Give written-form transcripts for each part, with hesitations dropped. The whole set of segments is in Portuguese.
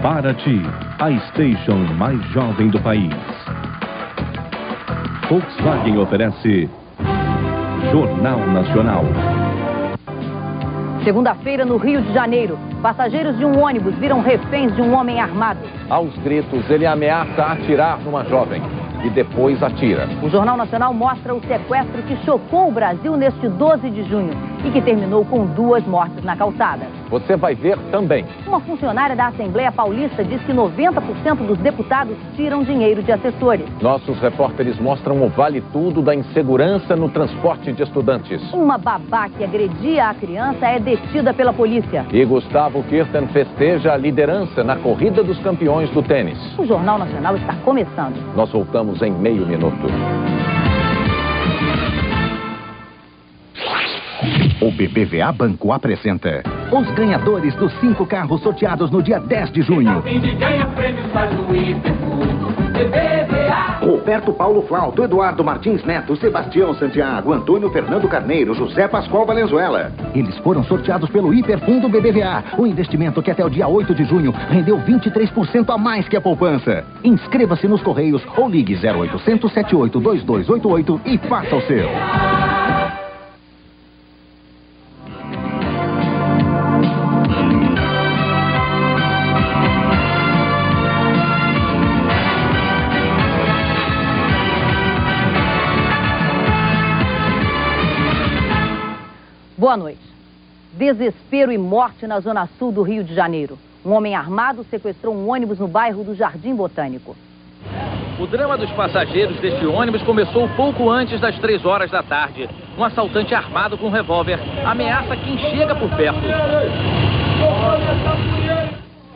Paraty, a station mais jovem do país. Volkswagen oferece Jornal Nacional. Segunda-feira, no Rio de Janeiro, passageiros de um ônibus viram reféns de um homem armado. Aos gritos, ele ameaça atirar numa jovem e depois atira. O Jornal Nacional mostra o sequestro que chocou o Brasil neste 12 de junho e que terminou com 2 mortes na calçada. Você vai ver também. Uma funcionária da Assembleia Paulista diz que 90% dos deputados tiram dinheiro de assessores. Nossos repórteres mostram o vale-tudo da insegurança no transporte de estudantes. Uma babá que agredia a criança é detida pela polícia. E Gustavo Kirten festeja a liderança na corrida dos campeões do tênis. O Jornal Nacional está começando. Nós voltamos em meio minuto. O BBVA Banco apresenta os ganhadores dos 5 carros sorteados no dia 10 de junho. Roberto Paulo Flauto, Eduardo Martins Neto, Sebastião Santiago, Antônio Fernando Carneiro, José Pascoal Valenzuela. Eles foram sorteados pelo Hiperfundo BBVA, um investimento que até o dia 8 de junho rendeu 23% a mais que a poupança. Inscreva-se nos Correios ou ligue 0800 78 2288 e faça o seu. Boa noite. Desespero e morte na zona sul do Rio de Janeiro. Um homem armado sequestrou um ônibus no bairro do Jardim Botânico. O drama dos passageiros deste ônibus começou pouco antes das 3 horas da tarde. Um assaltante armado com um revólver ameaça quem chega por perto.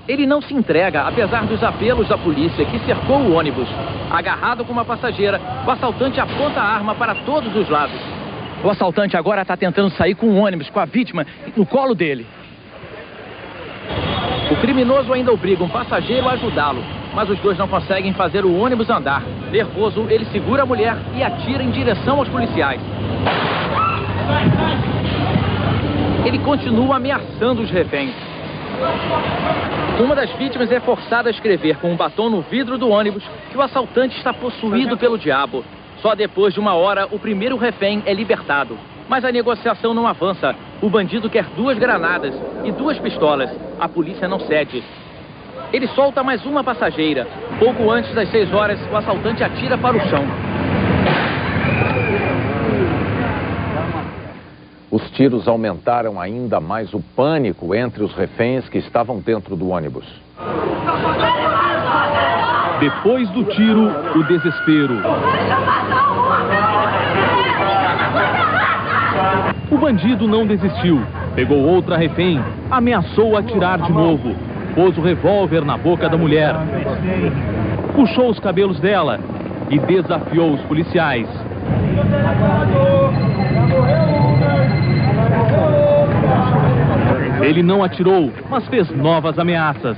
Ele não se entrega, apesar dos apelos da polícia que cercou o ônibus. Agarrado com uma passageira, o assaltante aponta a arma para todos os lados. O assaltante agora está tentando sair com um ônibus com a vítima no colo dele. O criminoso ainda obriga um passageiro a ajudá-lo, mas os dois não conseguem fazer o ônibus andar. Nervoso, ele segura a mulher e atira em direção aos policiais. Ele continua ameaçando os reféns. Uma das vítimas é forçada a escrever com um batom no vidro do ônibus que o assaltante está possuído pelo diabo. Só depois de 1 hora, o primeiro refém é libertado. Mas a negociação não avança. O bandido quer 2 granadas e 2 pistolas. A polícia não cede. Ele solta mais uma passageira. Pouco antes das 6 horas, o assaltante atira para o chão. Os tiros aumentaram ainda mais o pânico entre os reféns que estavam dentro do ônibus. Depois do tiro, o desespero. O bandido não desistiu. Pegou outra refém, ameaçou atirar de novo. Pôs o revólver na boca da mulher. Puxou os cabelos dela e desafiou os policiais. Ele não atirou, mas fez novas ameaças.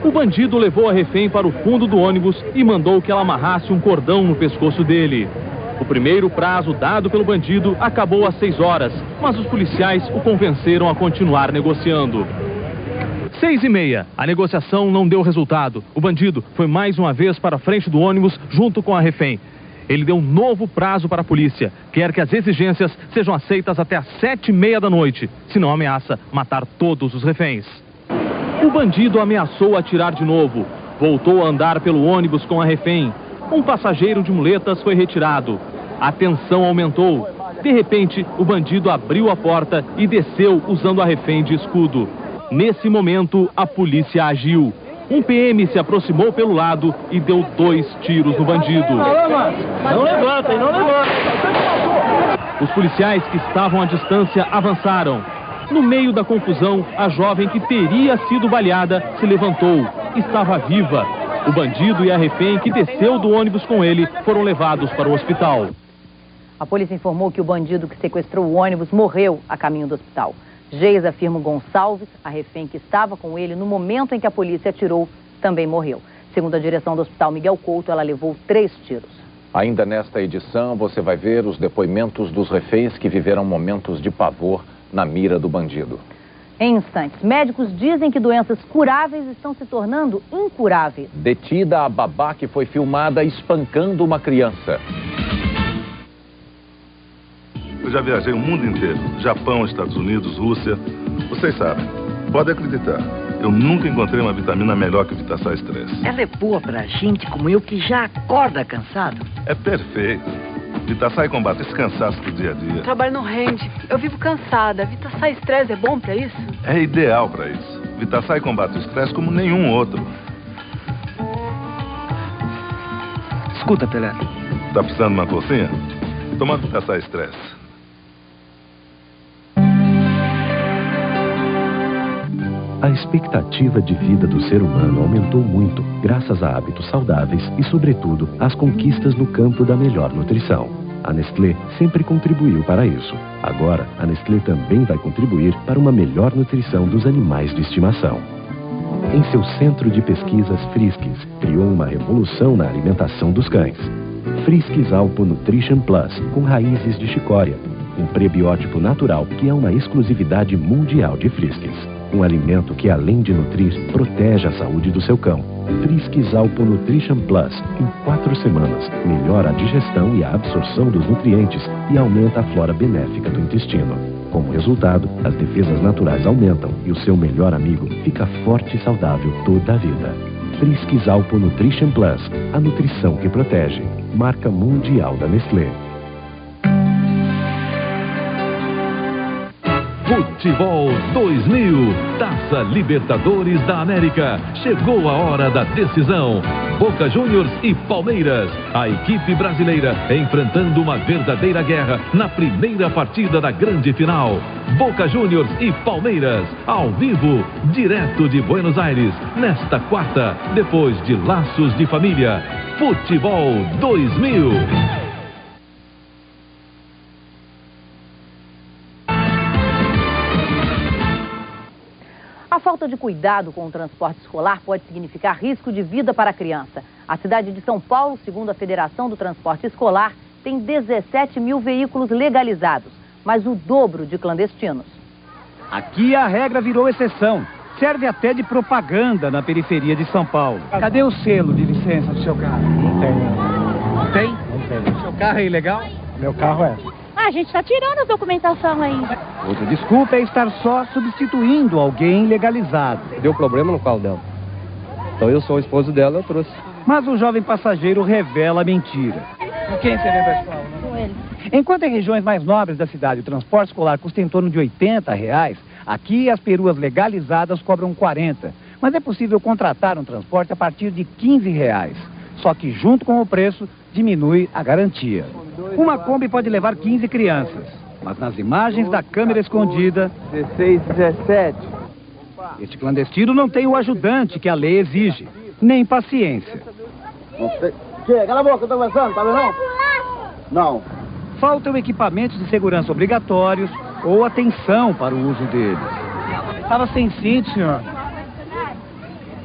O bandido levou a refém para o fundo do ônibus e mandou que ela amarrasse um cordão no pescoço dele. O primeiro prazo dado pelo bandido acabou às 6 horas, mas os policiais o convenceram a continuar negociando. 6h30, a negociação não deu resultado. O bandido foi mais uma vez para a frente do ônibus junto com a refém. Ele deu um novo prazo para a polícia. Quer que as exigências sejam aceitas até às 7h30 da noite, senão ameaça matar todos os reféns. O bandido ameaçou atirar de novo. Voltou a andar pelo ônibus com a refém. Um passageiro de muletas foi retirado. A tensão aumentou. De repente, o bandido abriu a porta e desceu usando a refém de escudo. Nesse momento, a polícia agiu. Um PM se aproximou pelo lado e deu 2 tiros no bandido. Não levanta, não levanta. Os policiais que estavam à distância avançaram. No meio da confusão, a jovem que teria sido baleada se levantou. Estava viva. O bandido e a refém que desceu do ônibus com ele foram levados para o hospital. A polícia informou que o bandido que sequestrou o ônibus morreu a caminho do hospital. Geisa Firmo Gonçalves, a refém que estava com ele no momento em que a polícia atirou, também morreu. Segundo a direção do Hospital Miguel Couto, ela levou 3 tiros. Ainda nesta edição, você vai ver os depoimentos dos reféns que viveram momentos de pavor na mira do bandido. Em instantes, médicos dizem que doenças curáveis estão se tornando incuráveis. Detida a babá que foi filmada espancando uma criança. Eu já viajei o mundo inteiro. Japão, Estados Unidos, Rússia. Vocês sabem. Pode acreditar. Eu nunca encontrei uma vitamina melhor que Vitaçar Stress. Ela é boa pra gente como eu que já acorda cansado. É perfeito. Vitaçar combate esse cansaço do dia a dia. O trabalho não rende. Eu vivo cansada. Vitaçar Stress é bom pra isso? É ideal pra isso. Vitaçar combate o estresse como nenhum outro. Escuta, Pelé. Tá precisando de uma forcinha? Toma Vitaçar Stress. A expectativa de vida do ser humano aumentou muito graças a hábitos saudáveis e, sobretudo, às conquistas no campo da melhor nutrição. A Nestlé sempre contribuiu para isso. Agora, a Nestlé também vai contribuir para uma melhor nutrição dos animais de estimação. Em seu centro de pesquisas, Friskies criou uma revolução na alimentação dos cães. Friskies Alpo Nutrition Plus, com raízes de chicória. Um prebiótico natural que é uma exclusividade mundial de Friskies. Um alimento que, além de nutrir, protege a saúde do seu cão. Friskies Alpo Nutrition Plus, em 4 semanas, melhora a digestão e a absorção dos nutrientes e aumenta a flora benéfica do intestino. Como resultado, as defesas naturais aumentam e o seu melhor amigo fica forte e saudável toda a vida. Friskies Alpo Nutrition Plus, a nutrição que protege. Marca mundial da Nestlé. Futebol 2000, Taça Libertadores da América. Chegou a hora da decisão. Boca Juniors e Palmeiras. A equipe brasileira enfrentando uma verdadeira guerra na primeira partida da grande final. Boca Juniors e Palmeiras, ao vivo, direto de Buenos Aires, nesta quarta, depois de Laços de Família. Futebol 2000. A falta de cuidado com o transporte escolar pode significar risco de vida para a criança. A cidade de São Paulo, segundo a Federação do Transporte Escolar, tem 17 mil veículos legalizados, mas o dobro de clandestinos. Aqui a regra virou exceção. Serve até de propaganda na periferia de São Paulo. Cadê o selo de licença do seu carro? Não tem. Não tem? Não tem. Seu carro é ilegal? Meu carro é. A gente está tirando a documentação ainda. Outra desculpa é estar só substituindo alguém legalizado. Deu problema no carro dela. Então eu sou o esposo dela, eu trouxe. Mas o jovem passageiro revela a mentira. Com quem você vem para a escola? Com ele. Enquanto em regiões mais nobres da cidade o transporte escolar custa em torno de R$80, aqui as peruas legalizadas cobram R$40. Mas é possível contratar um transporte a partir de R$15. Só que junto com o preço diminui a garantia. Uma Kombi pode levar 15 crianças, mas nas imagens da câmera escondida... 16, 17. Este clandestino não tem o ajudante que a lei exige, nem paciência. Cala a boca, eu tô conversando, tá vendo não? Não. Faltam equipamentos de segurança obrigatórios ou atenção para o uso deles. Estava sem cinto, senhor.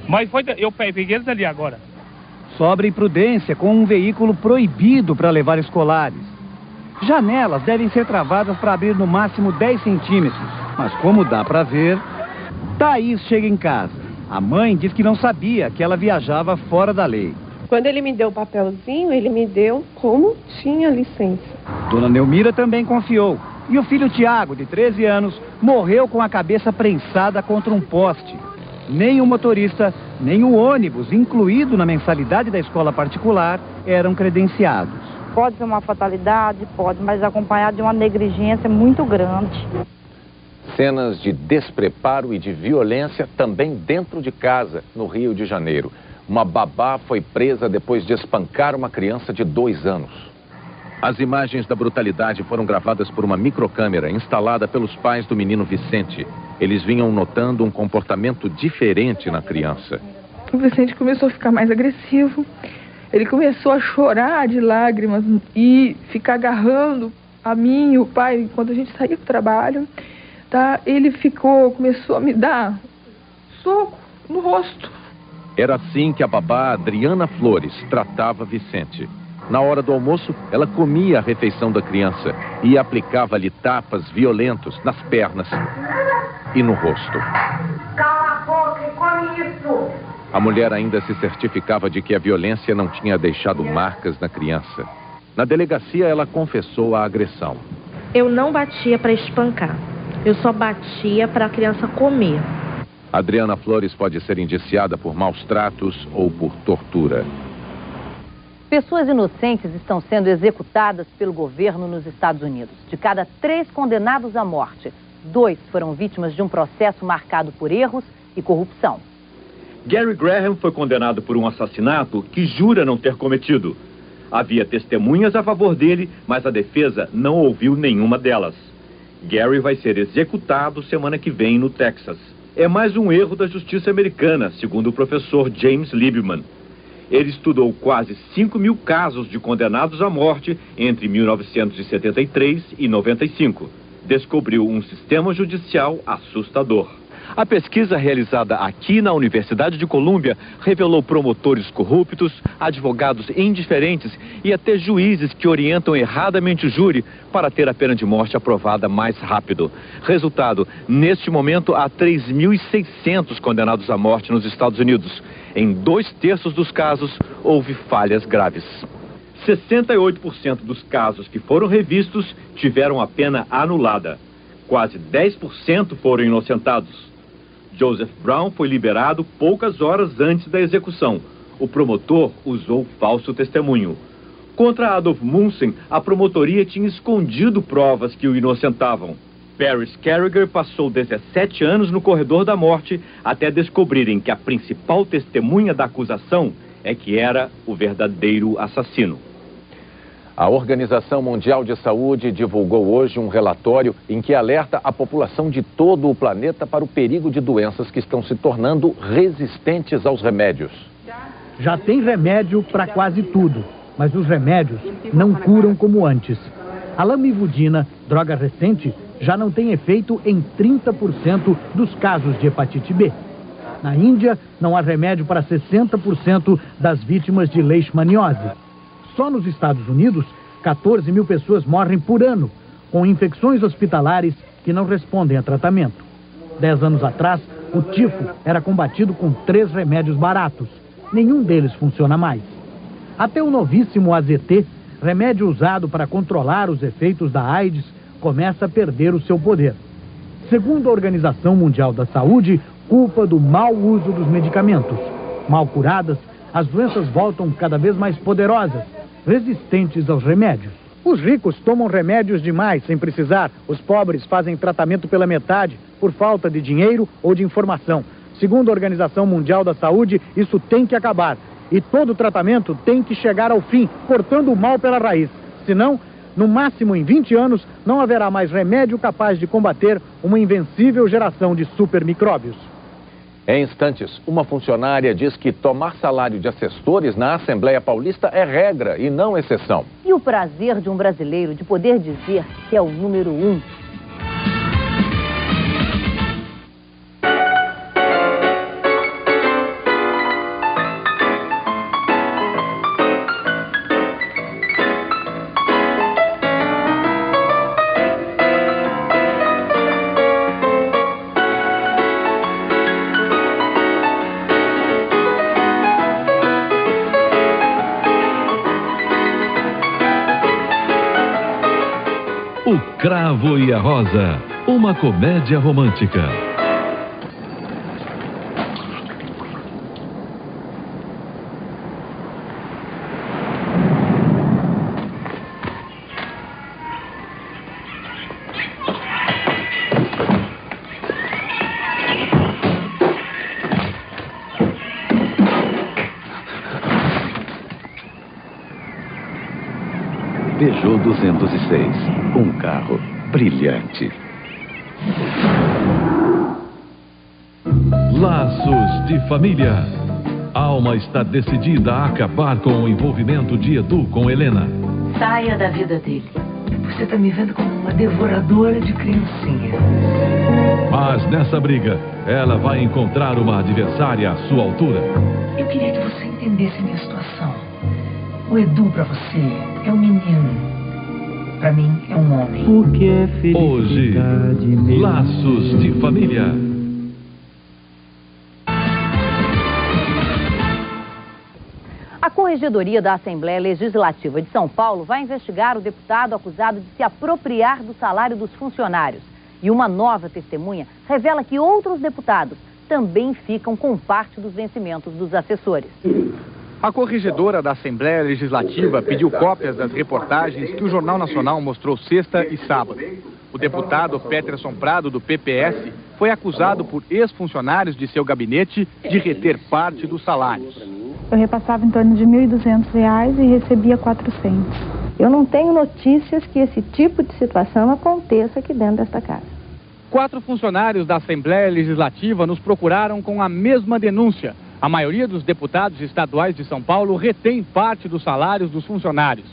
Mas eu peguei eles ali agora. Sobra imprudência com um veículo proibido para levar escolares. Janelas devem ser travadas para abrir no máximo 10 centímetros. Mas como dá para ver, Thaís chega em casa. A mãe diz que não sabia que ela viajava fora da lei. Quando ele me deu o papelzinho, ele me deu como tinha licença. Dona Neumira também confiou. E o filho Tiago, de 13 anos, morreu com a cabeça prensada contra um poste. Nem o motorista, nem o ônibus, incluído na mensalidade da escola particular, eram credenciados. Pode ser uma fatalidade, pode, mas acompanhado de uma negligência muito grande. Cenas de despreparo e de violência também dentro de casa, no Rio de Janeiro. Uma babá foi presa depois de espancar uma criança de 2 anos. As imagens da brutalidade foram gravadas por uma microcâmera instalada pelos pais do menino Vicente. Eles vinham notando um comportamento diferente na criança. O Vicente começou a ficar mais agressivo. Ele começou a chorar de lágrimas e ficar agarrando a mim e o pai enquanto a gente saía do trabalho. Tá? Ele começou a me dar soco no rosto. Era assim que a babá Adriana Flores tratava Vicente. Na hora do almoço, ela comia a refeição da criança e aplicava-lhe tapas violentos nas pernas e no rosto. Cala a boca e come isso! A mulher ainda se certificava de que a violência não tinha deixado marcas na criança. Na delegacia, ela confessou a agressão. Eu não batia para espancar. Eu só batia para a criança comer. Adriana Flores pode ser indiciada por maus tratos ou por tortura. Pessoas inocentes estão sendo executadas pelo governo nos Estados Unidos. De cada 3 condenados à morte, 2 foram vítimas de um processo marcado por erros e corrupção. Gary Graham foi condenado por um assassinato que jura não ter cometido. Havia testemunhas a favor dele, mas a defesa não ouviu nenhuma delas. Gary vai ser executado semana que vem no Texas. É mais um erro da justiça americana, segundo o professor James Lieberman. Ele estudou quase 5.000 casos de condenados à morte entre 1973 e 95. Descobriu um sistema judicial assustador. A pesquisa realizada aqui na Universidade de Colômbia revelou promotores corruptos, advogados indiferentes e até juízes que orientam erradamente o júri para ter a pena de morte aprovada mais rápido. Resultado, neste momento há 3.600 condenados à morte nos Estados Unidos. Em 2/3 dos casos, houve falhas graves. 68% dos casos que foram revistos tiveram a pena anulada. Quase 10% foram inocentados. Joseph Brown foi liberado poucas horas antes da execução. O promotor usou falso testemunho. Contra Adolf Munsen, a promotoria tinha escondido provas que o inocentavam. Paris Carriger passou 17 anos no corredor da morte até descobrirem que a principal testemunha da acusação é que era o verdadeiro assassino. A Organização Mundial de Saúde divulgou hoje um relatório em que alerta a população de todo o planeta para o perigo de doenças que estão se tornando resistentes aos remédios. Já tem remédio para quase tudo, mas os remédios não curam como antes. A lamivudina, droga recente, já não tem efeito em 30% dos casos de hepatite B. Na Índia, não há remédio para 60% das vítimas de leishmaniose. Só nos Estados Unidos, 14.000 pessoas morrem por ano com infecções hospitalares que não respondem a tratamento. 10 anos atrás, o tifo era combatido com 3 remédios baratos. Nenhum deles funciona mais. Até o novíssimo AZT, remédio usado para controlar os efeitos da AIDS, começa a perder o seu poder. Segundo a Organização Mundial da Saúde, culpa do mau uso dos medicamentos. Mal curadas, as doenças voltam cada vez mais poderosas, resistentes aos remédios. Os ricos tomam remédios demais sem precisar. Os pobres fazem tratamento pela metade por falta de dinheiro ou de informação. Segundo a Organização Mundial da Saúde, isso tem que acabar. E todo tratamento tem que chegar ao fim, cortando o mal pela raiz. Senão, no máximo em 20 anos, não haverá mais remédio capaz de combater uma invencível geração de supermicróbios. Em instantes, uma funcionária diz que tomar salário de assessores na Assembleia Paulista é regra e não exceção. E o prazer de um brasileiro de poder dizer que é o número 1. O Cravo e a Rosa, uma comédia romântica. Peugeot 206, um carro brilhante. Laços de família. Alma está decidida a acabar com o envolvimento de Edu com Helena. Saia da vida dele. Você tá me vendo como uma devoradora de criancinha. Mas nessa briga, ela vai encontrar uma adversária à sua altura. Eu queria que você entendesse a minha situação. O Edu pra você é um menino. Pra mim é um homem. Hoje, Laços de Família. A Corregedoria da Assembleia Legislativa de São Paulo vai investigar o deputado acusado de se apropriar do salário dos funcionários. E uma nova testemunha revela que outros deputados também ficam com parte dos vencimentos dos assessores. A corregedora da Assembleia Legislativa pediu cópias das reportagens que o Jornal Nacional mostrou sexta e sábado. O deputado Peterson Prado, do PPS, foi acusado por ex-funcionários de seu gabinete de reter parte dos salários. Eu repassava em torno de R$ 1.200 e recebia R$ 400. Eu não tenho notícias que esse tipo de situação aconteça aqui dentro desta casa. 4 funcionários da Assembleia Legislativa nos procuraram com a mesma denúncia. A maioria dos deputados estaduais de São Paulo retém parte dos salários dos funcionários.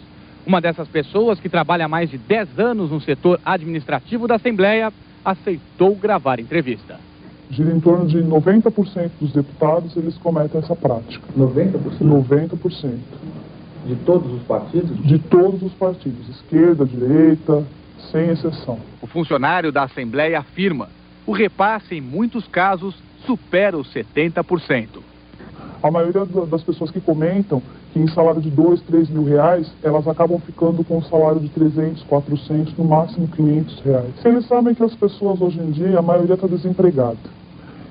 Uma dessas pessoas, que trabalha há mais de 10 anos no setor administrativo da Assembleia, aceitou gravar entrevista. Gira em torno de 90% dos deputados, eles cometem essa prática. 90%? 90%. De todos os partidos? De todos os partidos, esquerda, direita, sem exceção. O funcionário da Assembleia afirma: o repasse, em muitos casos, supera os 70%. A maioria das pessoas que comentam que em salário de 2, 3 mil reais, elas acabam ficando com um salário de 300, 400, no máximo 500 reais. Eles sabem que as pessoas hoje em dia, a maioria está desempregada.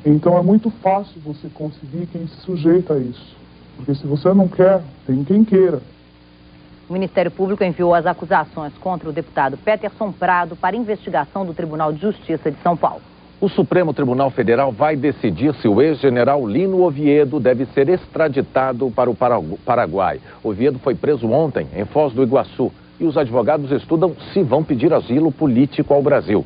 Então é muito fácil você conseguir quem se sujeita a isso. Porque se você não quer, tem quem queira. O Ministério Público enviou as acusações contra o deputado Peterson Prado para investigação do Tribunal de Justiça de São Paulo. O Supremo Tribunal Federal vai decidir se o ex-general Lino Oviedo deve ser extraditado para o Paraguai. Oviedo foi preso ontem em Foz do Iguaçu e os advogados estudam se vão pedir asilo político ao Brasil.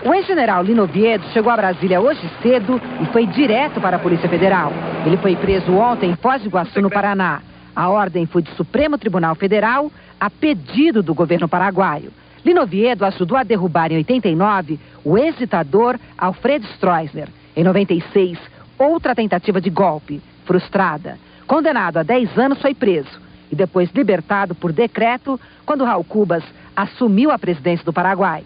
O ex-general Lino Oviedo chegou a Brasília hoje cedo e foi direto para a Polícia Federal. Ele foi preso ontem em Foz do Iguaçu, no Paraná. A ordem foi do Supremo Tribunal Federal a pedido do governo paraguaio. Lino Oviedo ajudou a derrubar em 89 o ex-ditador Alfredo Stroessner. Em 96, outra tentativa de golpe, frustrada. Condenado a 10 anos, foi preso e depois libertado por decreto quando Raul Cubas assumiu a presidência do Paraguai.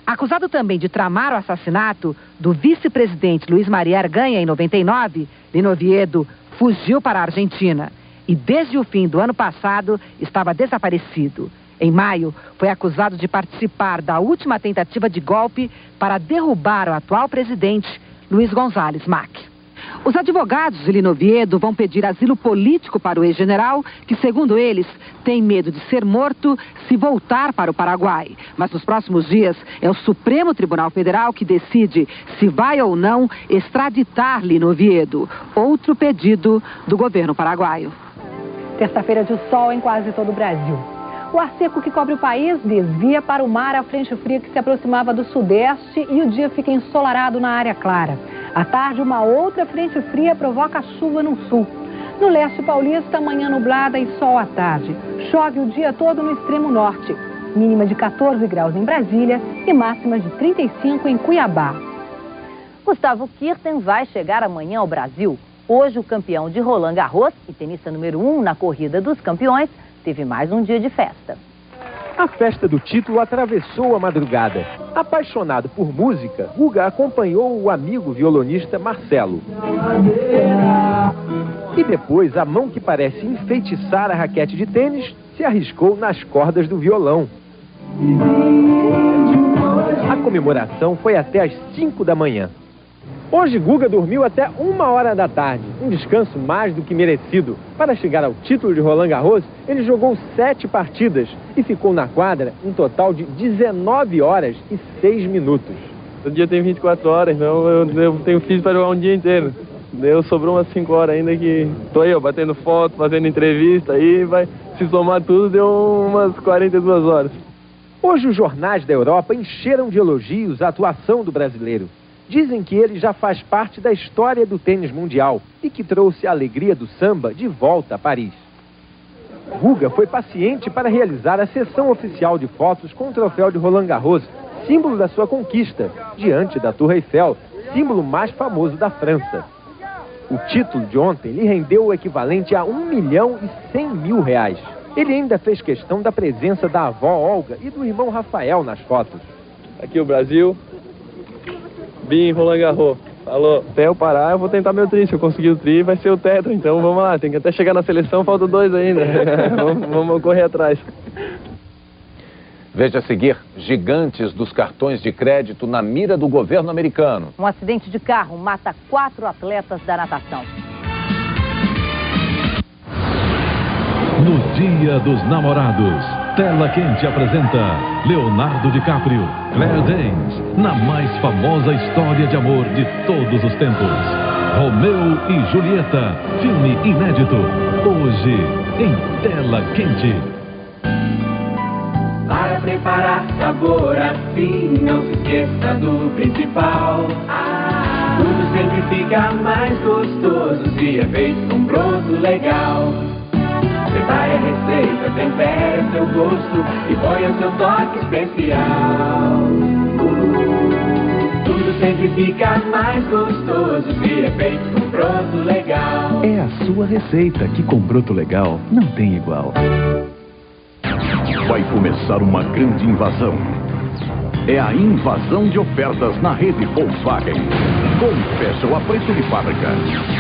Acusado também de tramar o assassinato do vice-presidente Luiz Maria Arganha em 99, Lino Oviedo fugiu para a Argentina e desde o fim do ano passado estava desaparecido. Em maio, foi acusado de participar da última tentativa de golpe para derrubar o atual presidente, Luiz González Mack. Os advogados de Lino Oviedo vão pedir asilo político para o ex-general, que, segundo eles, tem medo de ser morto se voltar para o Paraguai. Mas nos próximos dias, é o Supremo Tribunal Federal que decide se vai ou não extraditar Lino Oviedo, outro pedido do governo paraguaio. Terça-feira de sol em quase todo o Brasil. O ar seco que cobre o país desvia para o mar a frente fria que se aproximava do sudeste e o dia fica ensolarado na área clara. À tarde, uma outra frente fria provoca chuva no sul. No leste paulista, manhã nublada e sol à tarde. Chove o dia todo no extremo norte. Mínima de 14 graus em Brasília e máxima de 35 em Cuiabá. Gustavo Kirten vai chegar amanhã ao Brasil. Hoje, o campeão de Roland Garros e tenista número 1 na corrida dos campeões teve mais um dia de festa. A festa do título atravessou a madrugada. Apaixonado por música, Guga acompanhou o amigo violonista Marcelo. E depois, a mão que parece enfeitiçar a raquete de tênis se arriscou nas cordas do violão. A comemoração foi até às 5 da manhã. Hoje, Guga dormiu até 1h da tarde, um descanso mais do que merecido. Para chegar ao título de Roland Garros, ele jogou 7 partidas e ficou na quadra um total de 19 horas e 6 minutos. O dia tem 24 horas, então eu tenho físico para jogar um dia inteiro. Sobrou umas 5 horas ainda que tô aí, batendo foto, fazendo entrevista, aí vai se somar tudo, deu umas 42 horas. Hoje, os jornais da Europa encheram de elogios a atuação do brasileiro. Dizem que ele já faz parte da história do tênis mundial e que trouxe a alegria do samba de volta a Paris. Guga foi paciente para realizar a sessão oficial de fotos com o troféu de Roland Garros, símbolo da sua conquista, diante da Torre Eiffel, símbolo mais famoso da França. O título de ontem lhe rendeu o equivalente a R$1.100.000. Ele ainda fez questão da presença da avó Olga e do irmão Rafael nas fotos. Aqui o Brasil, Bim, Roland Garros. Falou, até eu parar eu vou tentar meu tri. Se eu conseguir o tri vai ser o tetra, então vamos lá. Tem que até chegar na seleção, falta 2 ainda. vamos correr atrás. Veja a seguir, gigantes dos cartões de crédito na mira do governo americano. Um acidente de carro mata 4 atletas da natação. No Dia dos Namorados, Tela Quente apresenta Leonardo DiCaprio, Claire Danes, na mais famosa história de amor de todos os tempos. Romeu e Julieta, filme inédito, hoje em Tela Quente. Para preparar sabor assim, não se esqueça do principal. Tudo sempre fica mais gostoso se é feito com broto legal. Prepare a receita, tempere o seu gosto e ponha o seu toque especial. Tudo sempre fica mais gostoso se é feito com broto legal. É a sua receita que com broto legal não tem igual. Vai começar uma grande invasão. É a invasão de ofertas na rede Volkswagen. Gol Special a preço de fábrica.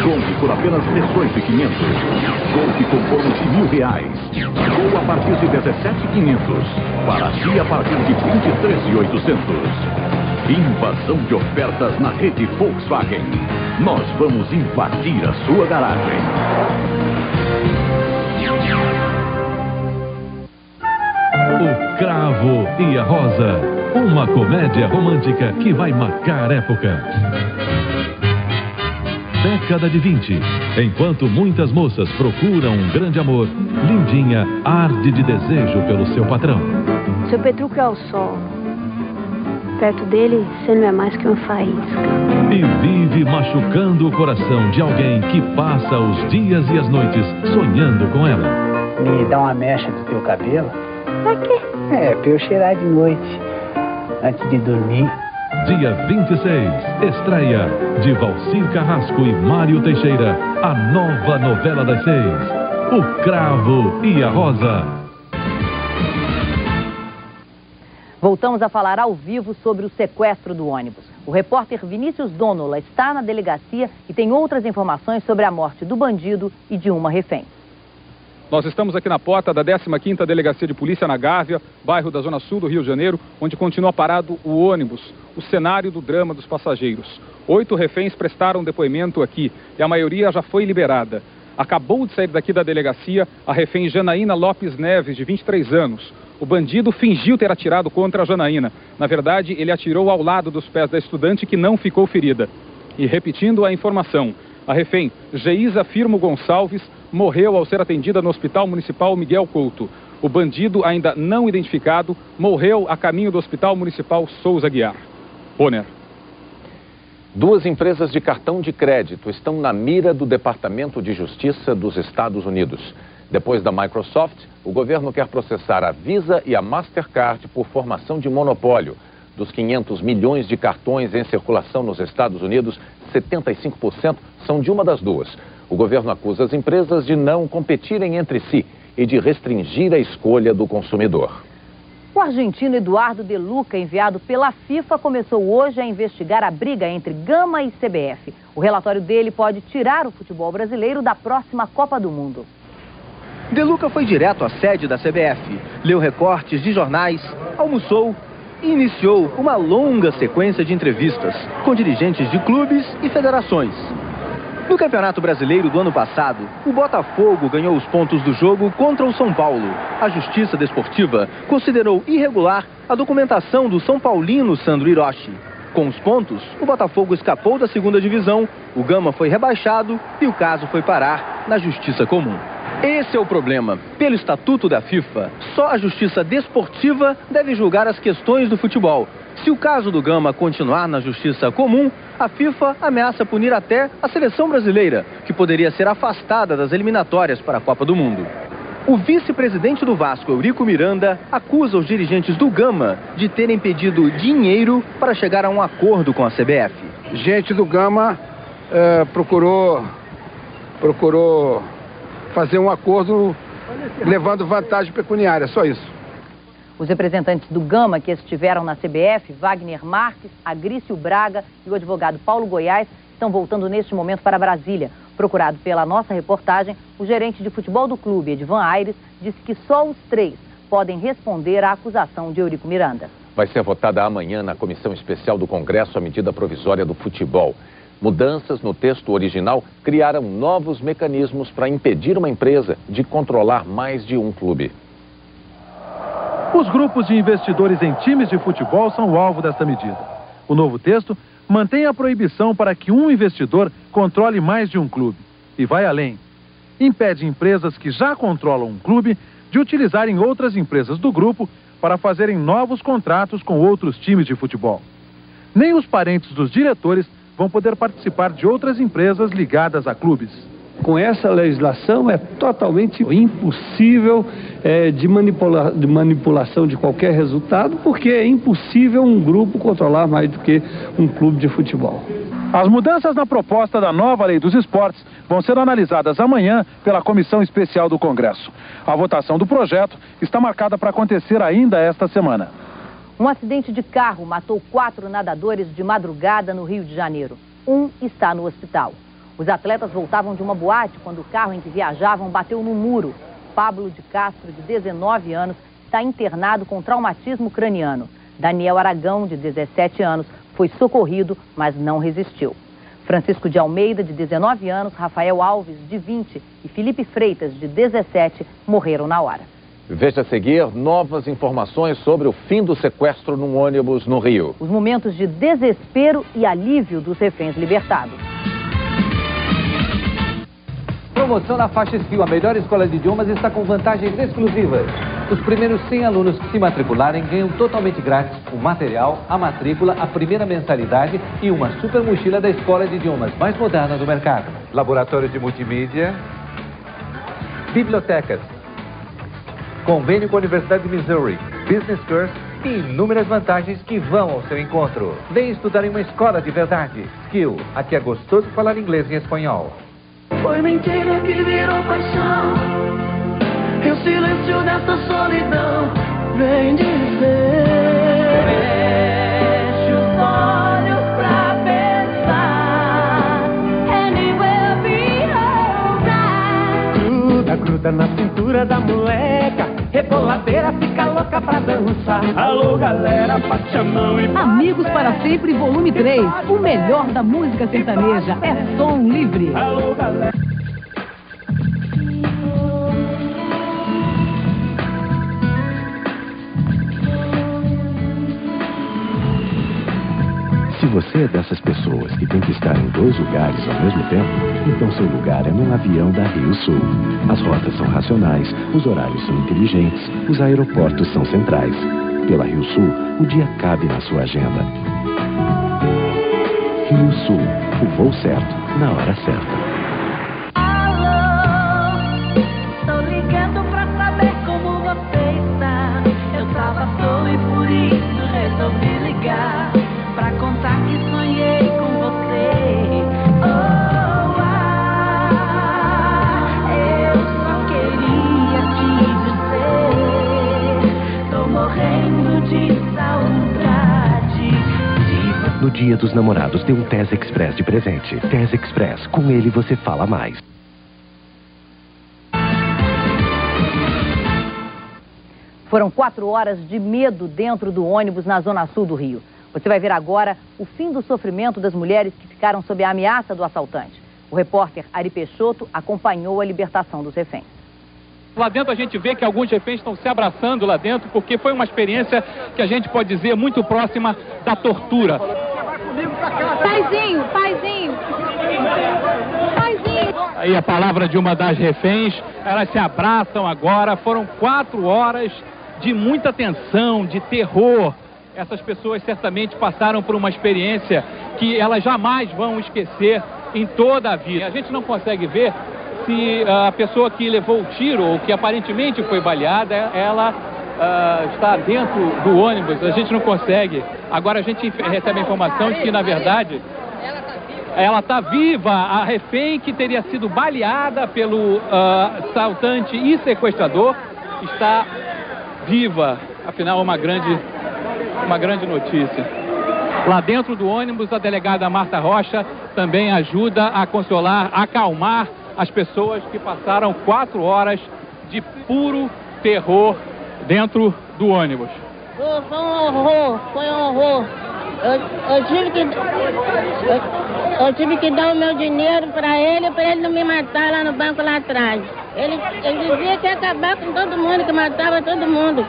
Compre por apenas R$18.500. Golf com bônus de R$1.000. Gol a partir de R$17.500. Paraty a partir de R$23.800. Invasão de ofertas na rede Volkswagen. Nós vamos invadir a sua garagem. O Cravo e a Rosa, uma comédia romântica que vai marcar época. Década de 20, enquanto muitas moças procuram um grande amor, Lindinha arde de desejo pelo seu patrão. Seu Petrucco é o sol. Perto dele, você não é mais que uma faísca. E vive machucando o coração de alguém que passa os dias e as noites sonhando com ela. Me dá uma mecha do teu cabelo? Pra quê? Pra eu cheirar de noite, antes de dormir. Dia 26, estreia de Valcir Carrasco e Mário Teixeira, a nova novela das 6, O Cravo e a Rosa. Voltamos a falar ao vivo sobre o sequestro do ônibus. O repórter Vinícius Donola está na delegacia e tem outras informações sobre a morte do bandido e de uma refém. Nós estamos aqui na porta da 15ª Delegacia de Polícia na Gávea, bairro da Zona Sul do Rio de Janeiro, onde continua parado o ônibus, o cenário do drama dos passageiros. 8 reféns prestaram depoimento aqui e a maioria já foi liberada. Acabou de sair daqui da delegacia a refém Janaína Lopes Neves, de 23 anos. O bandido fingiu ter atirado contra a Janaína. Na verdade, ele atirou ao lado dos pés da estudante, que não ficou ferida. E repetindo a informação, a refém Geisa Firmo Gonçalves morreu ao ser atendida no Hospital Municipal Miguel Couto. O bandido, ainda não identificado, morreu a caminho do Hospital Municipal Souza Guiar. Bonner. 2 empresas de cartão de crédito estão na mira do Departamento de Justiça dos Estados Unidos. Depois da Microsoft, o governo quer processar a Visa e a Mastercard por formação de monopólio. Dos 500 milhões de cartões em circulação nos Estados Unidos, 75% são de uma das duas. O governo acusa as empresas de não competirem entre si e de restringir a escolha do consumidor. O argentino Eduardo De Luca, enviado pela FIFA, começou hoje a investigar a briga entre Gama e CBF. O relatório dele pode tirar o futebol brasileiro da próxima Copa do Mundo. De Luca foi direto à sede da CBF, leu recortes de jornais, almoçou e iniciou uma longa sequência de entrevistas com dirigentes de clubes e federações. No Campeonato Brasileiro do ano passado, o Botafogo ganhou os pontos do jogo contra o São Paulo. A Justiça Desportiva considerou irregular a documentação do São Paulino Sandro Hiroshi. Com os pontos, o Botafogo escapou da 2ª divisão, o Gama foi rebaixado e o caso foi parar na Justiça Comum. Esse é o problema. Pelo Estatuto da FIFA, só a Justiça Desportiva deve julgar as questões do futebol. Se o caso do Gama continuar na Justiça Comum, a FIFA ameaça punir até a seleção brasileira, que poderia ser afastada das eliminatórias para a Copa do Mundo. O vice-presidente do Vasco, Eurico Miranda, acusa os dirigentes do Gama de terem pedido dinheiro para chegar a um acordo com a CBF. Gente do Gama procurou fazer um acordo levando vantagem pecuniária, só isso. Os representantes do Gama que estiveram na CBF, Wagner Marques, Agrício Braga e o advogado Paulo Goiás, estão voltando neste momento para Brasília. Procurado pela nossa reportagem, o gerente de futebol do clube, Edvan Aires, disse que só os 3 podem responder à acusação de Eurico Miranda. Vai ser votada amanhã na Comissão Especial do Congresso a medida provisória do futebol. Mudanças no texto original criaram novos mecanismos para impedir uma empresa de controlar mais de um clube. Os grupos de investidores em times de futebol são o alvo desta medida. O novo texto mantém a proibição para que um investidor controle mais de um clube. E vai além. Impede empresas que já controlam um clube de utilizarem outras empresas do grupo para fazerem novos contratos com outros times de futebol. Nem os parentes dos diretores vão poder participar de outras empresas ligadas a clubes. Com essa legislação é totalmente impossível de manipulação de qualquer resultado, porque é impossível um grupo controlar mais do que um clube de futebol. As mudanças na proposta da nova Lei dos Esportes vão ser analisadas amanhã pela Comissão Especial do Congresso. A votação do projeto está marcada para acontecer ainda esta semana. Um acidente de carro matou 4 nadadores de madrugada no Rio de Janeiro. Um está no hospital. Os atletas voltavam de uma boate quando o carro em que viajavam bateu no muro. Pablo de Castro, de 19 anos, está internado com traumatismo craniano. Daniel Aragão, de 17 anos, foi socorrido, mas não resistiu. Francisco de Almeida, de 19 anos, Rafael Alves, de 20 e Felipe Freitas, de 17, morreram na hora. Veja a seguir novas informações sobre o fim do sequestro num ônibus no Rio. Os momentos de desespero e alívio dos reféns libertados. Promoção na Faixa Skill, a melhor escola de idiomas, está com vantagens exclusivas. Os primeiros 100 alunos que se matricularem ganham totalmente grátis o material, a matrícula, a primeira mensalidade e uma super mochila da escola de idiomas mais moderna do mercado. Laboratório de multimídia, bibliotecas, convênio com a Universidade de Missouri, business course e inúmeras vantagens que vão ao seu encontro. Vem estudar em uma escola de verdade. Skill, aqui é gostoso falar inglês e espanhol. Foi mentira que virou paixão, e o silêncio dessa solidão vem dizer. Feche os olhos pra pensar, and it will be alright. Gruda na cintura da moleca, reboladeira, fica louca pra dançar. Alô galera, bate a mão e... Amigos para Sempre, volume 3. O melhor da música sertaneja é som livre. Alô galera. Se você é dessas pessoas que tem que estar em 2 lugares ao mesmo tempo, então seu lugar é num avião da Rio Sul. As rotas são racionais, os horários são inteligentes, os aeroportos são centrais. Pela Rio Sul, o dia cabe na sua agenda. Rio Sul, o voo certo, na hora certa. Alô, tô ligando pra saber como você está. Eu tava solo e por isso resolvi ligar, pra contar que sonhei com você. Oh, eu só queria te dizer, tô morrendo de saudade de você. No Dia dos Namorados, dê um Tez Express de presente. Tez Express, com ele você fala mais. Foram 4 horas de medo dentro do ônibus na zona sul do Rio. Você vai ver agora o fim do sofrimento das mulheres que ficaram sob a ameaça do assaltante. O repórter Ari Peixoto acompanhou a libertação dos reféns. Lá dentro a gente vê que alguns reféns estão se abraçando lá dentro, porque foi uma experiência que a gente pode dizer muito próxima da tortura. Paizinho, paizinho, paizinho. Aí a palavra de uma das reféns, elas se abraçam agora. Foram 4 horas de muita tensão, de terror. Essas pessoas certamente passaram por uma experiência que elas jamais vão esquecer em toda a vida. A gente não consegue ver se a pessoa que levou o tiro, ou que aparentemente foi baleada, ela está dentro do ônibus. A gente não consegue. Agora a gente recebe a informação de que, na verdade, Ela está viva, a refém que teria sido baleada pelo assaltante e sequestrador está viva. Afinal, uma grande notícia. Lá dentro do ônibus, a delegada Marta Rocha também ajuda a consolar, a acalmar as pessoas que passaram 4 horas de puro terror dentro do ônibus. Foi um horror. Eu tive que dar o meu dinheiro para ele não me matar lá no banco lá atrás. Ele dizia que ia acabar com todo mundo, que matava todo mundo.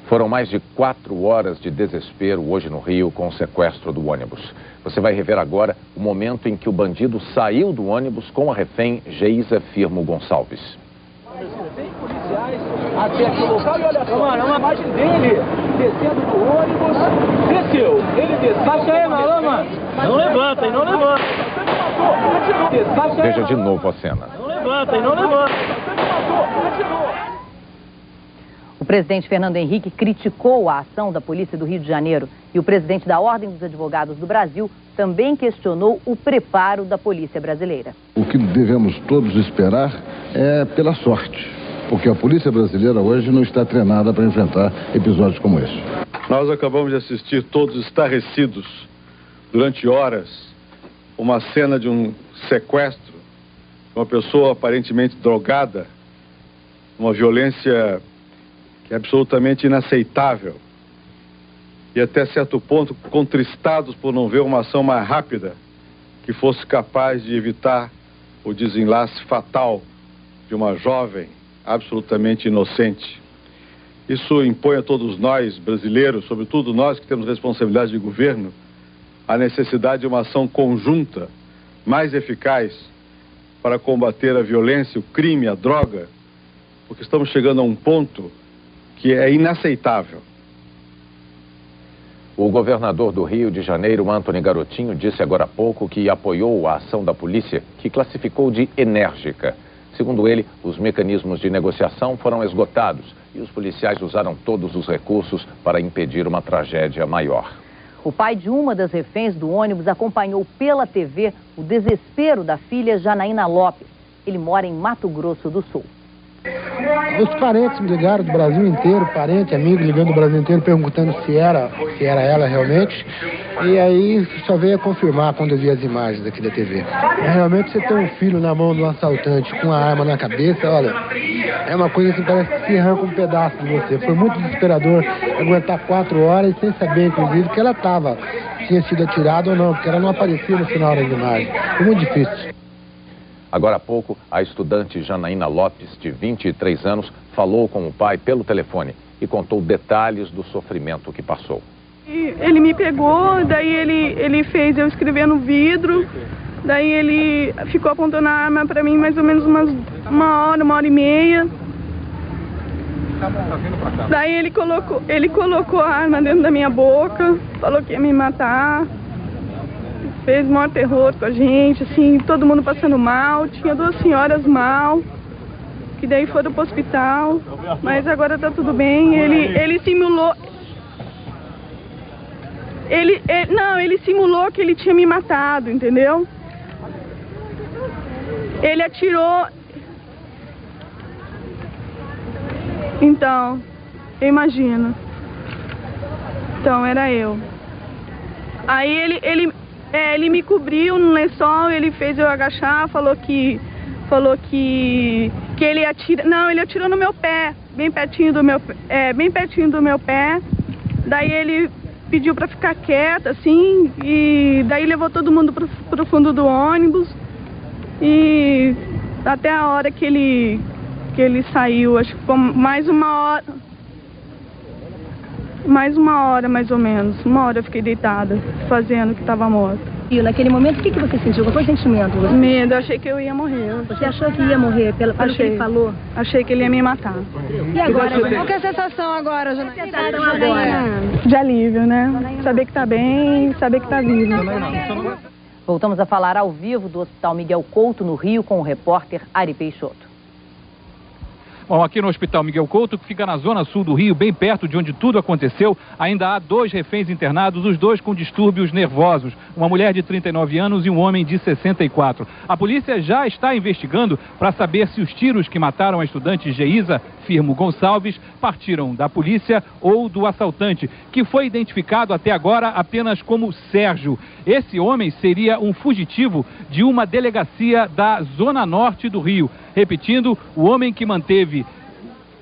Foram mais de 4 horas de desespero hoje no Rio com o sequestro do ônibus. Você vai rever agora o momento em que o bandido saiu do ônibus com a refém Geisa Firmo Gonçalves. Até aqui o local e olha só, uma imagem dele descendo do ônibus. Desceu, ele desceu. Baixa aí, mano. Não levanta, não levanta. Veja de novo a cena. Não levanta, não levanta. O presidente Fernando Henrique criticou a ação da Polícia do Rio de Janeiro e o presidente da Ordem dos Advogados do Brasil também questionou o preparo da Polícia Brasileira. O que devemos todos esperar é pela sorte, porque a Polícia Brasileira hoje não está treinada para enfrentar episódios como esse. Nós acabamos de assistir todos estarrecidos, durante horas, uma cena de um sequestro de uma pessoa aparentemente drogada, uma violência que é absolutamente inaceitável. E até certo ponto contristados por não ver uma ação mais rápida que fosse capaz de evitar o desenlace fatal de uma jovem absolutamente inocente. Isso impõe a todos nós, brasileiros, sobretudo nós que temos responsabilidade de governo, a necessidade de uma ação conjunta, mais eficaz, para combater a violência, o crime, a droga, porque estamos chegando a um ponto que é inaceitável. O governador do Rio de Janeiro, Antony Garotinho, disse agora há pouco que apoiou a ação da polícia, que classificou de enérgica. Segundo ele, os mecanismos de negociação foram esgotados e os policiais usaram todos os recursos para impedir uma tragédia maior. O pai de uma das reféns do ônibus acompanhou pela TV o desespero da filha Janaína Lopes. Ele mora em Mato Grosso do Sul. Os parentes me ligaram do Brasil inteiro, parente, amigo, ligando do Brasil inteiro, perguntando se era ela realmente. E aí só veio a confirmar quando eu vi as imagens aqui da TV. Realmente você ter um filho na mão de um assaltante com a arma na cabeça, olha, é uma coisa que parece que se arranca um pedaço de você. Foi muito desesperador aguentar 4 horas sem saber, inclusive, que ela tinha sido atirada ou não, porque ela não aparecia no final das imagens. Foi muito difícil. Agora há pouco, a estudante Janaína Lopes, de 23 anos, falou com o pai pelo telefone e contou detalhes do sofrimento que passou. Ele me pegou, daí ele fez eu escrever no vidro, daí ele ficou apontando a arma para mim mais ou menos uma hora e meia. Daí ele colocou a arma dentro da minha boca, falou que ia me matar. Fez maior terror com a gente, assim, todo mundo passando mal. Tinha 2 senhoras mal, que daí foram pro hospital, mas agora tá tudo bem. Ele simulou... Ele simulou que ele tinha me matado, entendeu? Ele atirou... Então, eu imagino. Então, era eu. Aí ele me cobriu no lençol, ele fez eu agachar, falou que ele atira... Não, ele atirou no meu pé, bem pertinho do meu pé. Daí ele pediu pra ficar quieta, assim, e daí levou todo mundo pro fundo do ônibus. E até a hora que ele saiu, acho que foi mais uma hora, mais ou menos. 1 hora eu fiquei deitada, fazendo que estava morta. E naquele momento, o que você sentiu? Qual foi o sentimento? Medo, eu achei que eu ia morrer. Você achou que ia morrer pelo que ele falou? Achei que ele ia me matar. E agora? Qual que é a sensação agora, Janaína? De alívio, né? Saber que tá bem, saber que tá vivo. Voltamos a falar ao vivo do Hospital Miguel Couto, no Rio, com o repórter Ari Peixoto. Bom, aqui no Hospital Miguel Couto, que fica na zona sul do Rio, bem perto de onde tudo aconteceu, ainda há 2 reféns internados, os 2 com distúrbios nervosos. Uma mulher de 39 anos e um homem de 64. A polícia já está investigando para saber se os tiros que mataram a estudante Geisa Firmo Gonçalves partiram da polícia ou do assaltante, que foi identificado até agora apenas como Sérgio. Esse homem seria um fugitivo de uma delegacia da Zona Norte do Rio. Repetindo, o homem que manteve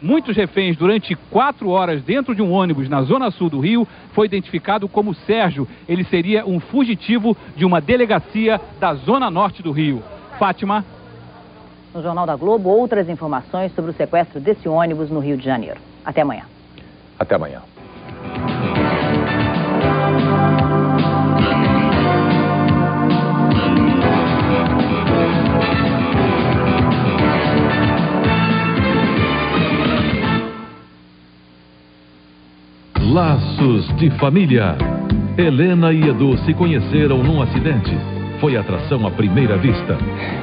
muitos reféns durante 4 horas dentro de um ônibus na Zona Sul do Rio foi identificado como Sérgio. Ele seria um fugitivo de uma delegacia da Zona Norte do Rio. Fátima. No Jornal da Globo, outras informações sobre o sequestro desse ônibus no Rio de Janeiro. Até amanhã. Até amanhã. Laços de família. Helena e Edu se conheceram num acidente. Foi atração à primeira vista.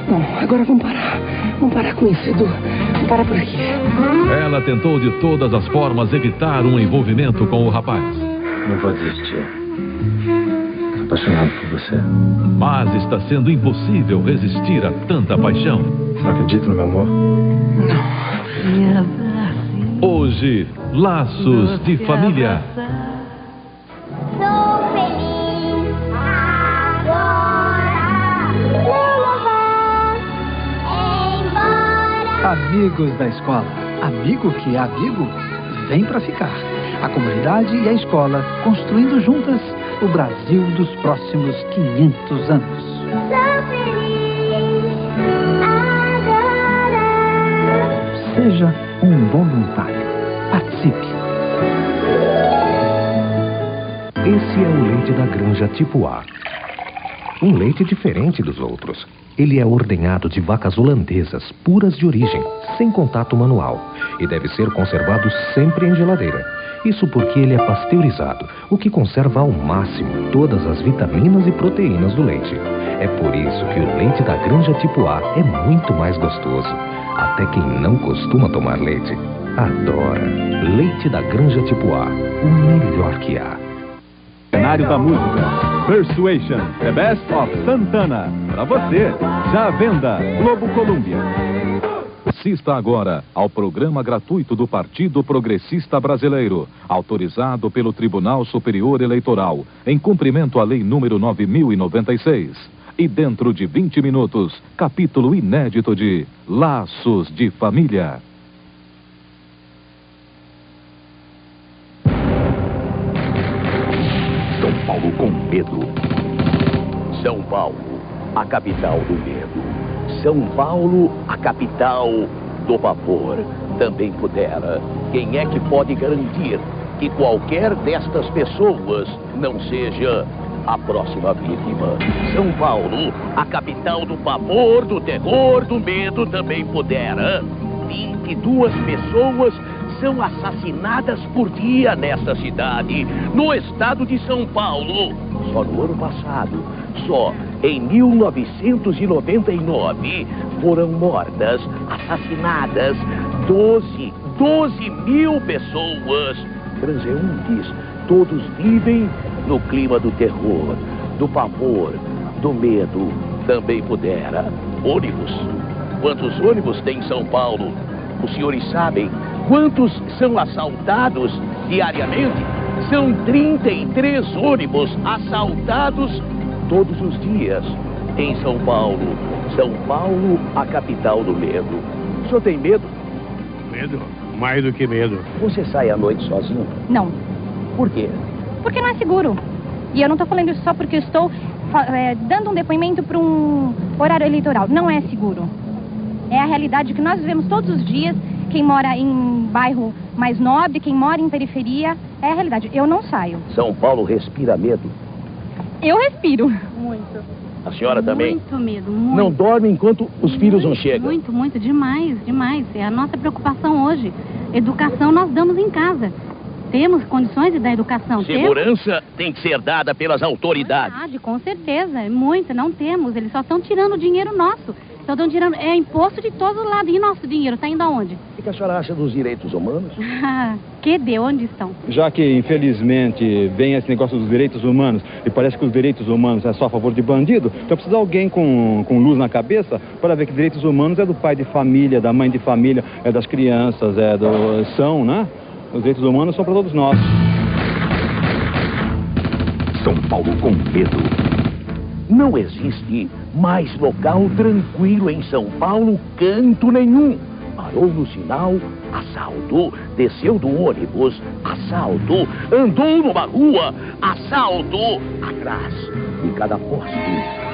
Não, agora vamos parar. Vamos parar com isso, Edu. Vamos parar por aqui. Ela tentou de todas as formas evitar um envolvimento com o rapaz. Não vou desistir. Estou apaixonado por você. Mas está sendo impossível resistir a tanta paixão. Você acredita no meu amor? Não. Hoje, Laços de Família. Sou feliz agora. Embora. Amigos da escola. Amigo que é amigo, vem pra ficar. A comunidade e a escola construindo juntas o Brasil dos próximos 500 anos. Sou feliz agora. Seja um voluntário. Participe. Esse é o leite da granja tipo A. Um leite diferente dos outros. Ele é ordenhado de vacas holandesas, puras de origem, sem contato manual, e deve ser conservado sempre em geladeira. Isso porque ele é pasteurizado, o que conserva ao máximo todas as vitaminas e proteínas do leite. É por isso que o leite da granja tipo A é muito mais gostoso. Até quem não costuma tomar leite adora. Leite da granja tipo A, o melhor que há. Cenário da música, Persuasion, The Best of Santana. Para você, já à venda, Globo Colômbia. Assista agora ao programa gratuito do Partido Progressista Brasileiro, autorizado pelo Tribunal Superior Eleitoral, em cumprimento à Lei número 9.096. E dentro de 20 minutos, capítulo inédito de Laços de Família. São Paulo com medo. São Paulo, a capital do medo. São Paulo, a capital do pavor. Também pudera. Quem é que pode garantir que qualquer destas pessoas não seja a próxima vítima? São Paulo, a capital do pavor, do terror, do medo, também pudera. 22 pessoas são assassinadas por dia nesta cidade, no estado de São Paulo. Só no ano passado, só em 1999, foram mortas, assassinadas 12 mil pessoas. Transeuntes, todos vivem no clima do terror, do pavor, do medo, também pudera. Ônibus. Quantos ônibus tem em São Paulo? Os senhores sabem quantos são assaltados diariamente? São 33 ônibus assaltados todos os dias em São Paulo. São Paulo, a capital do medo. O senhor tem medo? Medo? Mais do que medo. Você sai à noite sozinho? Não. Por quê? Porque não é seguro. E eu não estou falando isso só porque eu estou dando um depoimento para um horário eleitoral. Não é seguro. É a realidade que nós vivemos todos os dias. Quem mora em bairro mais nobre, quem mora em periferia, é a realidade. Eu não saio. São Paulo respira medo? Eu respiro. Muito. A senhora também? Muito medo, muito. Não dorme enquanto os filhos não chegam? Muito, demais. É a nossa preocupação hoje. Educação nós damos em casa. Temos condições de dar educação. Segurança tem que ser dada pelas autoridades. Com certeza, muito, não temos. Eles só estão tirando o dinheiro nosso. Estão dando dinheiro, é imposto de todo lado. E nosso dinheiro está indo aonde? O que a senhora acha dos direitos humanos? Que onde estão? Já que, infelizmente, vem esse negócio dos direitos humanos e parece que os direitos humanos é só a favor de bandido, então precisa alguém com luz na cabeça para ver que direitos humanos é do pai de família, da mãe de família, é das crianças, são, né? Os direitos humanos são para todos nós. São Paulo com medo. Não existe mais local tranquilo em São Paulo, canto nenhum. Parou no sinal, assalto. Desceu do ônibus, assalto. Andou numa rua, assalto. Atrás de cada poste,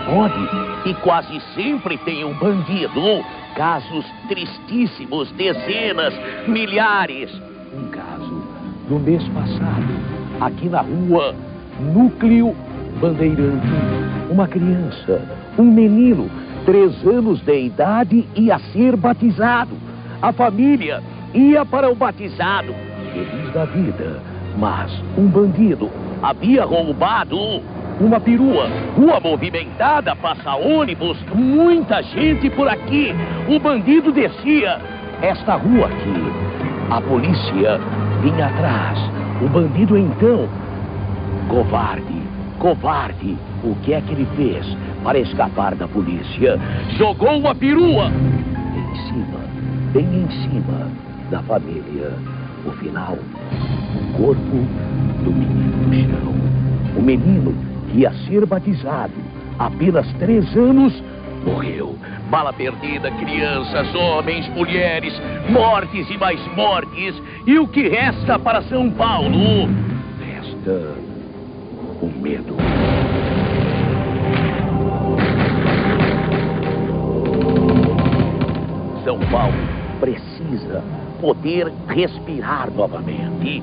pode e quase sempre tem um bandido. Casos tristíssimos, dezenas, milhares. Um caso no mês passado, aqui na rua Núcleo Bandeirante. Uma criança, um menino, 3 anos de idade, ia ser batizado. A família ia para o batizado, feliz da vida. Mas um bandido havia roubado uma perua. Rua movimentada, passa ônibus, muita gente por aqui. O bandido descia esta rua aqui. A polícia vinha atrás. O bandido então, covarde, o que é que ele fez para escapar da polícia? Jogou a perua bem em cima da família. No final, o corpo do menino no chão. O menino que ia ser batizado, apenas 3 anos, morreu. Bala perdida, crianças, homens, mulheres, mortes e mais mortes. E o que resta para São Paulo? Resta o medo. São Paulo precisa poder respirar novamente.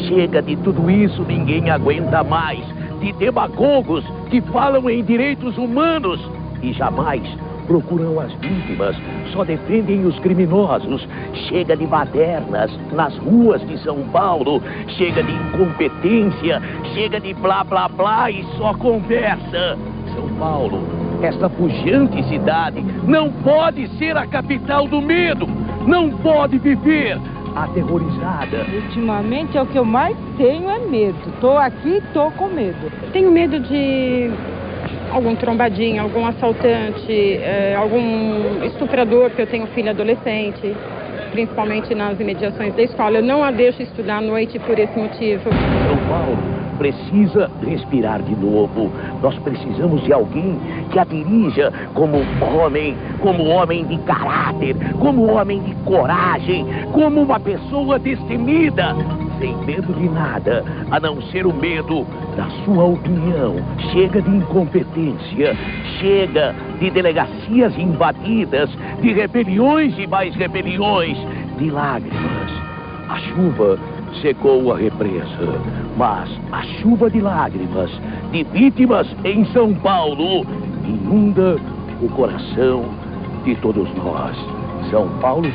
Chega de tudo isso, ninguém aguenta mais. De demagogos que falam em direitos humanos e jamais procuram as vítimas, só defendem os criminosos. Chega de badernas nas ruas de São Paulo, chega de incompetência, chega de blá blá blá e só conversa. São Paulo, esta pujante cidade, não pode ser a capital do medo, não pode viver aterrorizada. Ultimamente, o que eu mais tenho é medo. Tô aqui, tô com medo. Tenho medo de algum trombadinho, algum assaltante, algum estuprador, porque eu tenho filha adolescente, principalmente nas imediações da escola. Eu não a deixo estudar à noite por esse motivo. São Paulo precisa respirar de novo. Nós precisamos de alguém que a dirija como homem de caráter, como homem de coragem, como uma pessoa destemida, sem medo de nada, a não ser o medo da sua opinião. Chega de incompetência, chega de delegacias invadidas, de rebeliões e mais rebeliões, de lágrimas. A chuva secou a represa, mas a chuva de lágrimas, de vítimas em São Paulo, inunda o coração de todos nós. São Paulo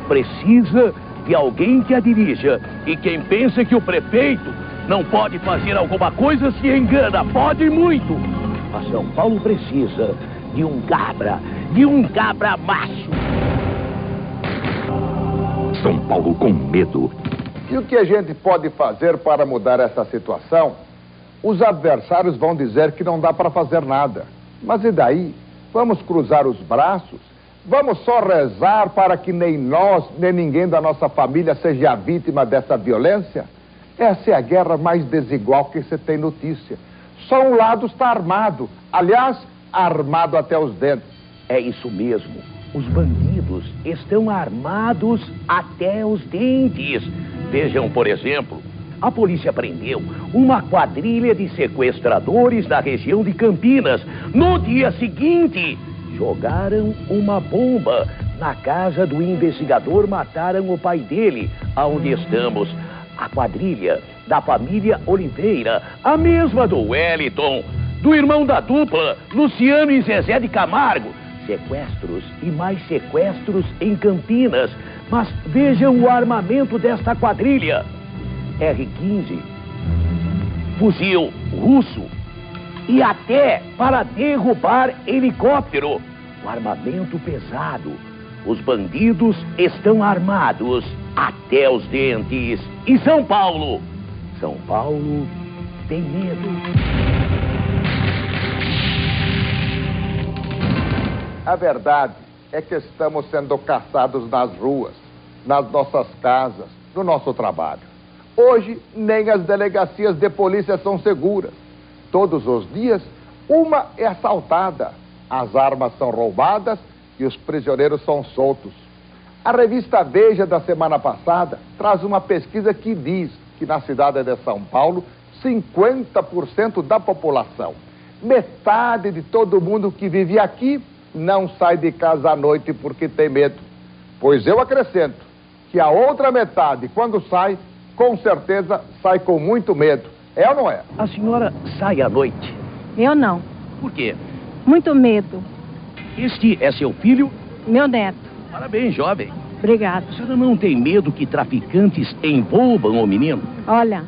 precisa de alguém que a dirija. E quem pensa que o prefeito não pode fazer alguma coisa se engana, pode muito. Mas São Paulo precisa de um cabra macho. São Paulo com medo. E o que a gente pode fazer para mudar essa situação? Os adversários vão dizer que não dá para fazer nada. Mas e daí? Vamos cruzar os braços? Vamos só rezar para que nem nós, nem ninguém da nossa família seja a vítima dessa violência? Essa é a guerra mais desigual que você tem notícia. Só um lado está armado. Aliás, armado até os dentes. É isso mesmo. Os bandidos estão armados até os dentes. Vejam, por exemplo, a polícia prendeu uma quadrilha de sequestradores da região de Campinas. No dia seguinte, jogaram uma bomba na casa do investigador, mataram o pai dele, aonde estamos. A quadrilha da família Oliveira, a mesma do Wellington, do irmão da dupla, Luciano e Zezé de Camargo. Sequestros e mais sequestros em Campinas. Mas vejam o armamento desta quadrilha. R-15, fuzil russo e até para derrubar helicóptero. o armamento pesado. Os bandidos estão armados até os dentes. E São Paulo tem medo. A verdade é que estamos sendo caçados nas ruas, nas nossas casas, no nosso trabalho. Hoje, nem as delegacias de polícia são seguras. Todos os dias, uma é assaltada, as armas são roubadas e os prisioneiros são soltos. A revista Veja da semana passada traz uma pesquisa que diz que na cidade de São Paulo, 50% da população, metade de todo mundo que vive aqui, não sai de casa à noite porque tem medo. Pois eu acrescento que a outra metade, quando sai, com certeza sai com muito medo. É ou não é? A senhora sai à noite? Eu não. Por quê? Muito medo. Este é seu filho? Meu neto. Parabéns, jovem. Obrigada. A senhora não tem medo que traficantes envolvam o menino? Olha,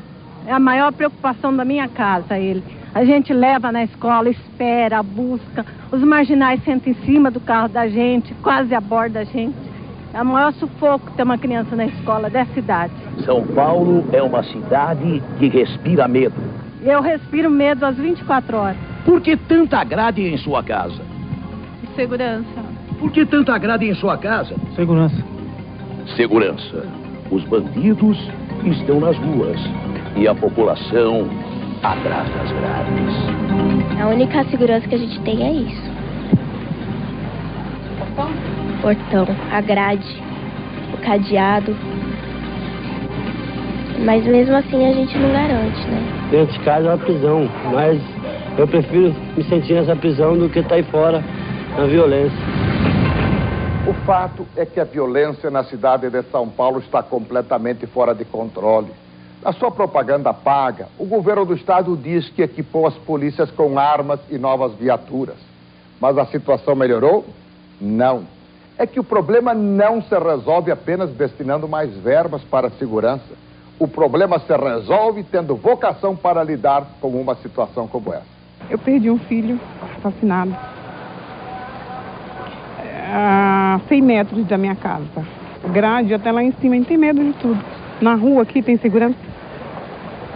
é a maior preocupação da minha casa, ele. A gente leva na escola, espera, busca. Os marginais sentam em cima do carro da gente, quase aborda a gente. É o maior sufoco ter uma criança na escola dessa idade. São Paulo é uma cidade que respira medo. Eu respiro medo às 24 horas. Por que tanta grade em sua casa? Segurança. Por que tanta grade em sua casa? Segurança. Segurança. Os bandidos estão nas ruas e a população atrás das grades. A única segurança que a gente tem é isso. Portão, a grade, o cadeado. Mas mesmo assim a gente não garante, né? Dentro de casa é uma prisão, mas eu prefiro me sentir nessa prisão do que estar aí fora na violência. O fato é que a violência na cidade de São Paulo está completamente fora de controle. Na sua propaganda paga, o governo do estado diz que equipou as polícias com armas e novas viaturas. Mas a situação melhorou? Não. É que o problema não se resolve apenas destinando mais verbas para a segurança. O problema se resolve tendo vocação para lidar com uma situação como essa. Eu perdi um filho assassinado a 100 metros da minha casa. Grade até lá em cima, a gente tem medo de tudo. Na rua aqui tem segurança?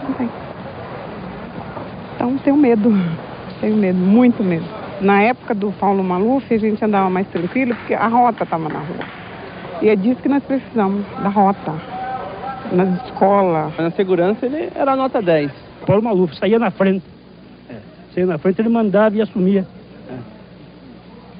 Não tem. Então tenho medo, muito medo. Na época do Paulo Maluf, a gente andava mais tranquilo porque a rota estava na rua. E é disso que nós precisamos, da rota. Nas escolas. Na segurança ele era nota 10. Paulo Maluf saía na frente. Saía na frente, ele mandava e assumia.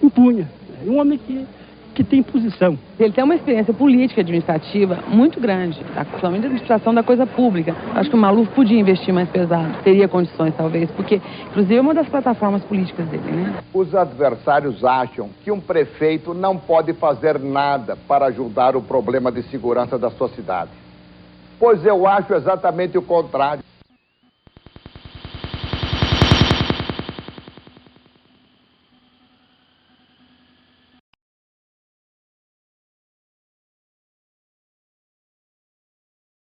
Impunha. É um homem que tem posição. Ele tem uma experiência política, administrativa muito grande, principalmente a administração da coisa pública. Acho que o Maluf podia investir mais pesado, teria condições talvez, porque inclusive é uma das plataformas políticas dele, né? Os adversários acham que um prefeito não pode fazer nada para ajudar o problema de segurança da sua cidade. Pois eu acho exatamente o contrário.